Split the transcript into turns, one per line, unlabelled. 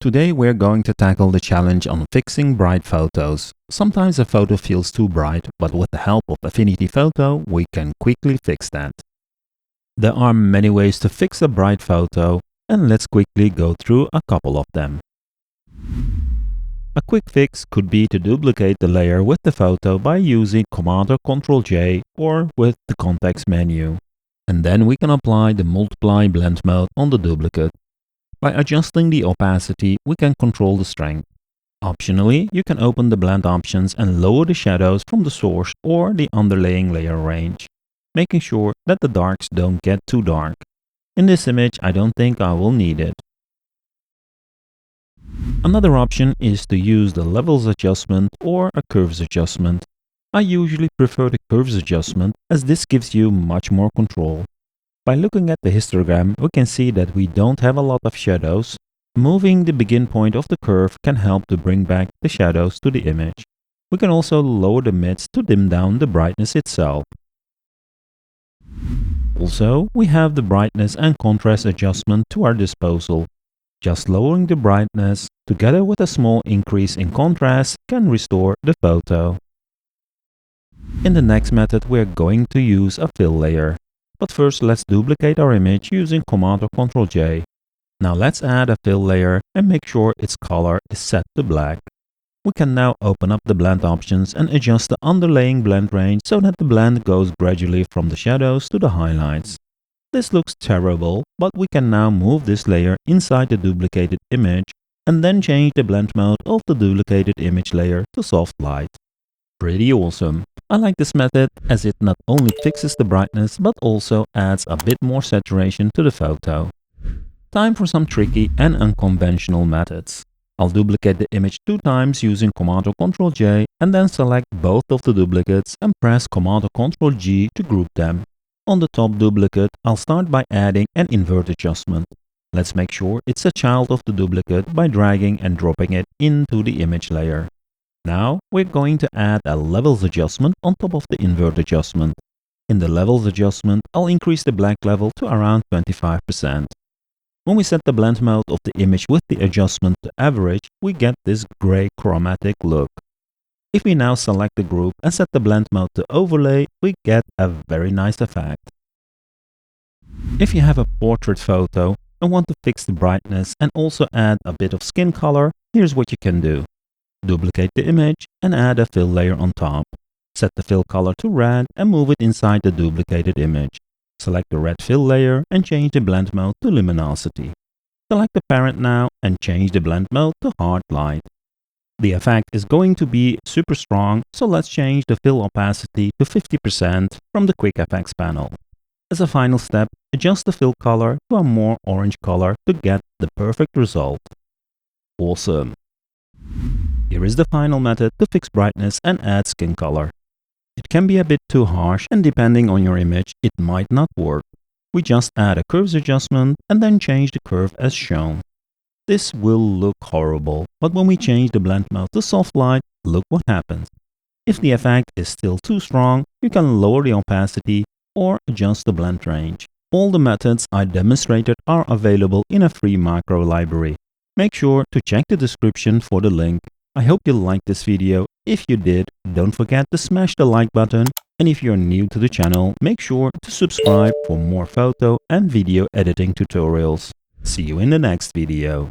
Today we're going to tackle the challenge on fixing bright photos. Sometimes a photo feels too bright, but with the help of Affinity Photo, we can quickly fix that. There are many ways to fix a bright photo, and let's quickly go through a couple of them. A quick fix could be to duplicate the layer with the photo by using Command or Ctrl J or with the context menu. And then we can apply the multiply blend mode on the duplicate. By adjusting the opacity, we can control the strength. Optionally, you can open the blend options and lower the shadows from the source or the underlaying layer range, making sure that the darks don't get too dark. In this image, I don't think I will need it. Another option is to use the levels adjustment or a curves adjustment. I usually prefer the curves adjustment as this gives you much more control. By looking at the histogram, we can see that we don't have a lot of shadows. Moving the begin point of the curve can help to bring back the shadows to the image. We can also lower the mids to dim down the brightness itself. Also, we have the brightness and contrast adjustment to our disposal. Just lowering the brightness, together with a small increase in contrast, can restore the photo. In the next method, we are going to use a fill layer. But first, let's duplicate our image using Command or Ctrl J. Now let's add a fill layer and make sure its color is set to black. We can now open up the blend options and adjust the underlaying blend range so that the blend goes gradually from the shadows to the highlights. This looks terrible, but we can now move this layer inside the duplicated image and then change the blend mode of the duplicated image layer to soft light. Pretty awesome. I like this method as it not only fixes the brightness but also adds a bit more saturation to the photo. Time for some tricky and unconventional methods. I'll duplicate the image 2 times using Command or Ctrl J and then select both of the duplicates and press Command or Ctrl G to group them. On the top duplicate, I'll start by adding an invert adjustment. Let's make sure it's a child of the duplicate by dragging and dropping it into the image layer. Now we're going to add a levels adjustment on top of the invert adjustment. In the levels adjustment, I'll increase the black level to around 25%. When we set the blend mode of the image with the adjustment to average, we get this gray chromatic look. If we now select the group and set the blend mode to overlay, we get a very nice effect. If you have a portrait photo and want to fix the brightness and also add a bit of skin color, here's what you can do. Duplicate the image and add a fill layer on top. Set the fill color to red and move it inside the duplicated image. Select the red fill layer and change the blend mode to luminosity. Select the parent now and change the blend mode to hard light. The effect is going to be super strong, so let's change the fill opacity to 50% from the Quick Effects panel. As a final step, adjust the fill color to a more orange color to get the perfect result. Awesome! Here is the final method to fix brightness and add skin color. It can be a bit too harsh and depending on your image, it might not work. We just add a curves adjustment and then change the curve as shown. This will look horrible, but when we change the blend mode to soft light, look what happens. If the effect is still too strong, you can lower the opacity or adjust the blend range. All the methods I demonstrated are available in a free macro library. Make sure to check the description for the link. I hope you liked this video. If you did, don't forget to smash the like button, and if you're new to the channel, make sure to subscribe for more photo and video editing tutorials. See you in the next video.